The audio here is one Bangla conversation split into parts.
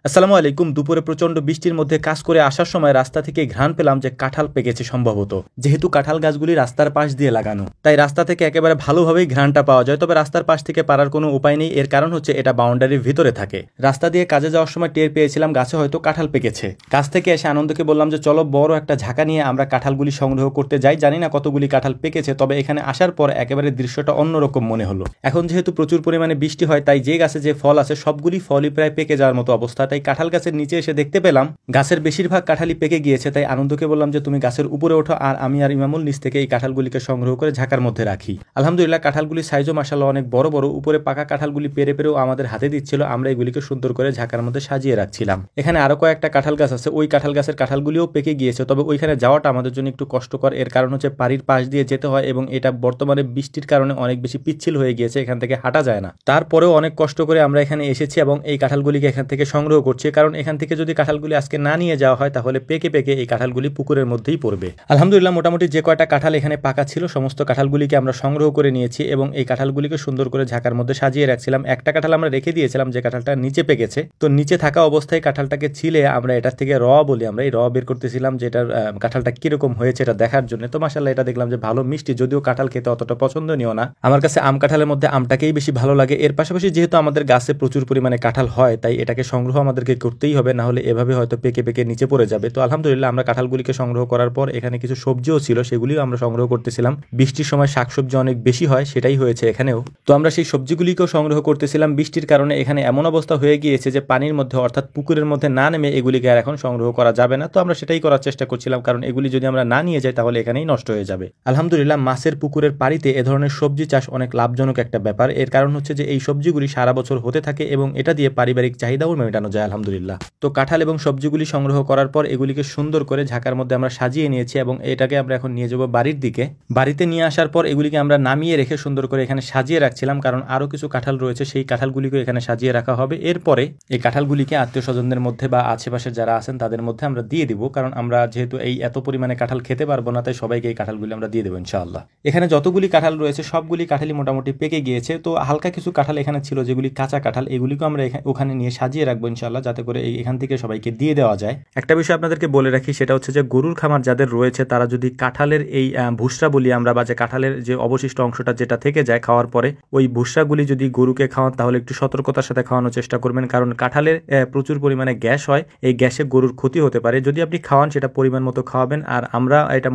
আসসালামু আলাইকুম। দুপুরে প্রচন্ড বৃষ্টির মধ্যে কাজ করে আসার সময় রাস্তা থেকে ঘ্রাণ পেলাম যে কাঁঠাল পেকেছে সম্ভবত। যেহেতু কাঁঠাল গাছগুলি রাস্তার পাশ দিয়ে লাগানো, তাই রাস্তা থেকে একেবারে ভালোভাবেই ঘ্রাণটা পাওয়া যায়। তবে রাস্তার পাশ থেকে পারার কোনো উপায় নেই, এর কারণ হচ্ছে এটা বাউন্ডারির ভিতরে থাকে। রাস্তা দিয়ে কাজে যাওয়ার সময় টের পেয়েছিলাম গাছে হয়তো কাঁঠাল পেকেছে। কাছ থেকে এসে আনন্দকে বললাম যে চলো বড় একটা ঝাঁকা নিয়ে আমরা কাঁঠালগুলি সংগ্রহ করতে যাই। জানি না কতগুলি কাঁঠাল পেকেছে, তবে এখানে আসার পর একেবারে দৃশ্যটা অন্যরকম মনে হলো। এখন যেহেতু প্রচুর পরিমাণে বৃষ্টি হয়, তাই যে গাছে যে ফল আছে সবগুলি ফলই প্রায় পেকে যাওয়ার মতো অবস্থা। তাই কাঁঠাল গাছের নিচে এসে দেখতে পেলাম গাছের বেশিরভাগ কাঁঠালই পেকে গিয়েছে। তাই আনন্দকে বললাম যে তুমি গাছের উপরে ওঠো, আর আমি আর ইমামুল নিচ থেকে এই কাঁঠালগুলিকে সংগ্রহ করে ঝাঁকার মধ্যে রাখি। আলহামদুলিল্লাহ কাঁঠালগুলির সাইজও মাশাআল্লাহ অনেক বড় বড়। উপরে পাকা কাঁঠালগুলি পেরে পেরেও আমাদের হাতে দিচ্ছিল, আমরা এগুলিকে সুন্দর করে ঝাঁকার মধ্যে সাজিয়ে রাখছিলাম। এখানে আরো কয়েকটা কাঁঠাল গাছ আছে, ওই কাঁঠাল গাছের কাঁঠালগুলিও পেকে গিয়েছে। তবে ওইখানে যাওয়াটা আমাদের জন্য একটু কষ্টকর, এর কারণ হচ্ছে বাড়ির পাশ দিয়ে যেতে হয় এবং এটা বর্তমানে বৃষ্টির কারণে অনেক বেশি পিচ্ছিল হয়ে গিয়েছে, এখান থেকে হাঁটা যায় না। তারপরেও অনেক কষ্ট করে আমরা এখানে এসেছি এবং এই কাঁঠালগুলিকে এখান থেকে সংগ্রহ করছি, কারণ এখান থেকে যদি কাঁঠালগুলি আজকে না নিয়ে যাওয়া হয় তাহলে পেকে পেকে এই কাঁঠালগুলি পুকুরের মধ্যেই পড়বে। আলহামদুলিল্লাহ মোটামুটি যে কয়টা কাঁঠাল এখানে পাকা ছিল সমস্ত কাঁঠালগুলিকে আমরা সংগ্রহ করে নিয়েছি এবং এই কাঁঠালগুলিকে সুন্দর করে ঝাঁকার মধ্যে সাজিয়ে রাখছিলাম। একটা কাঁঠাল আমরা রেখে দিয়েছিলাম যে কাঁঠালটা নিচে পেকেছে, তো নিচে থাকা অবস্থায় কাঁঠালটাকে ছিলে আমরা এটার থেকে বলি, আমরা এই বের করতেছিলাম যে এটার কাঁঠালটা কিরকম হয়েছে এটা দেখার জন্য। তো মাশাআল্লাহ এটা দেখলাম যে ভালো মিষ্টি, যদিও কাঁঠাল খেতে অতটা পছন্দনীয় না। আমার কাছে আম কাঁঠালের মধ্যে আমটাকেই বেশি ভালো লাগে। এর পাশাপাশি যেহেতু আমাদের গাছে প্রচুর পরিমাণে কাঁঠাল হয়, তাই এটাকে সংগ্রহ আমাদেরকে করতেই হবে, না হলে এভাবে হয়তো পেকে পেকে নিচে পড়ে যাবে। তো আলহামদুলিল্লাহ আমরা কাঁঠালগুলিকে সংগ্রহ করার পর এখানে কিছু সবজিও ছিল, সেগুলিও আমরা সংগ্রহ করতেছিলাম। বৃষ্টির সময় শাকসবজি অনেক বেশি হয়, সেটাই হয়েছে এখানেও। তো আমরা সেই সবজিগুলিকেও সংগ্রহ করতেছিলাম। বৃষ্টির কারণে এখানে এমন অবস্থা হয়ে গিয়েছে যে পানির মধ্যে অর্থাৎ পুকুরের মধ্যে না নেমে এগুলিকে আর এখন সংগ্রহ করা যাবে না। তো আমরা সেটাই করার চেষ্টা করছিলাম, কারণ এগুলি যদি আমরা না নিয়ে যাই তাহলে এখানেই নষ্ট হয়ে যাবে। আলহামদুলিল্লাহ মাছের পুকুরের পাড়িতে এ ধরনের সবজি চাষ অনেক লাভজনক একটা ব্যাপার। এর কারণ হচ্ছে যে এই সবজিগুলি সারা বছর হতে থাকে এবং এটা দিয়ে পারিবারিক চাহিদাও মেটানো যায় আলহামদুলিল্লাহ। তো কাঁঠাল এবং সবজিগুলি সংগ্রহ করার পর এগুলিকে সুন্দর করে ঝাঁকার মধ্যে আমরা সাজিয়ে নিয়েছি এবং এটাকে আমরা এখন নিয়ে যাব বাড়ির দিকে। বাড়িতে নিয়ে আসার পর এগুলিকে আমরা নামিয়ে রেখে সুন্দর করে এখানে সাজিয়ে রাখছিলাম, কারণ আরো কিছু কাঁঠাল রয়েছে, সেই কাঁঠালগুলিকে এখানে সাজিয়ে রাখা হবে। এরপরে এই কাঁঠালগুলিকে আত্মীয় স্বজনদের মধ্যে বা আশেপাশের যারা আছেন তাদের মধ্যে আমরা দিয়ে দিব, কারণ আমরা যেহেতু এই এত পরিমাণে কাঁঠাল খেতে পারবো না, তাই সবাইকে এই কাঁঠালগুলি আমরা দিয়ে দেবো ইনশাআল্লাহ। এখানে যতগুলি কাঁঠাল রয়েছে সবগুলি কাঁঠালই মোটামুটি পেকে গিয়েছে। তো হালকা কিছু কাঁঠাল এখানে ছিল যেগুলি কাঁচা কাঁঠাল, এগুলিকে আমরা ওখানে নিয়ে সাজিয়ে রাখবো ইনশাআল্লাহ, যাতে করে এখান থেকে সবাইকে দিয়ে দেওয়া যায়। একটা বিষয় আপনাদেরকে বলে রাখি, সেটা হচ্ছে যে গরুর খামার যাদের রয়েছে তারা যদি কাঁঠালের এই ভুসরা বলি আমরা, বা যে কাঁঠালের যে অবশিষ্ট অংশটা যেটা থেকে যায় খাওয়ার পরে, ওই ভুসরাগুলি যদি গরুকে খাওয়ান তাহলে একটু সতর্কতার সাথে খাওয়ানোর চেষ্টা করবেন, কারণ কাঁঠালের প্রচুর পরিমাণে গ্যাস হয়, এই গ্যাসে গরুর ক্ষতি হতে পারে। যদি আপনি খাওয়ান সেটা পরিমাণ মতো খাওয়াবেন। আর আমরা এটা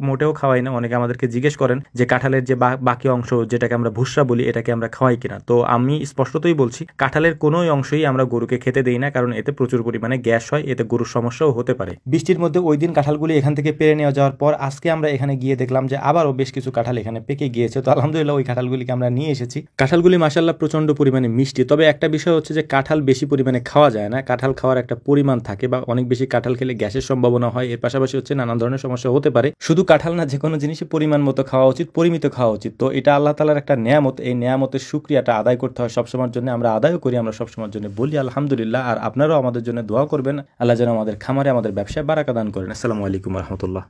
মোটেও খাওয়াই না। অনেকে আমাদেরকে জিজ্ঞেস করেন যে কাঁঠালের যে বাকি অংশ যেটাকে আমরা ভুসরা বলি এটাকে আমরা খাওয়াই কিনা। তো আমি স্পষ্টতই বলছি কাঁঠালের কোনো অংশই আমরা গরুকে খেতে দেই না, কারণ এতে প্রচুর পরিমাণে গ্যাস হয়, এতে গরুর সমস্যাও হতে পারে। বৃষ্টির মধ্যে ওই দিন কাঁঠালগুলি এখান থেকে পেরে নেওয়া যাওয়ার পর আজকে আমরা এখানে গিয়ে দেখলাম যে আবারও বেশ কিছু কাঁঠাল এখানে পেকে গিয়েছে। তো আলহামদুলিল্লাহ ওই কাঁঠালগুলিকে আমরা নিয়ে এসেছি। কাঁঠালগুলি মাশাআল্লাহ প্রচন্ড পরিমাণে মিষ্টি। তবে একটা বিষয় হচ্ছে যে কাঁঠাল বেশি পরিমাণে খাওয়া যায় না, কাঁঠাল খাওয়ার একটা পরিমাণ থাকে, বা অনেক বেশি কাঁঠাল খেলে গ্যাসের সম্ভাবনা হয়। এর পাশাপাশি হচ্ছে নানান ধরনের সমস্যা হতে পারে। শুধু কাঁঠাল না, যে কোনো জিনিসই পরিমাণ মতো খাওয়া উচিত, পরিমিত খাওয়া উচিত। তো এটা আল্লাহ তাআলার একটা নেয়ামত, এই নেয়ামতের শুকরিয়াটা আদায় করতে হয় সবসময়ের জন্য। আমরা আদায়ও করি, আমরা সবসময়ের জন্য বলি আলহামদুলিল্লাহ। আর আপনারাও আমাদের জন্য দোয়া করবেন, আল্লাহ যেন আমাদের খামারে আমাদের ব্যবসায় বারাকা দান করেন। আসসালামু আলাইকুম রহমতুল্লাহ।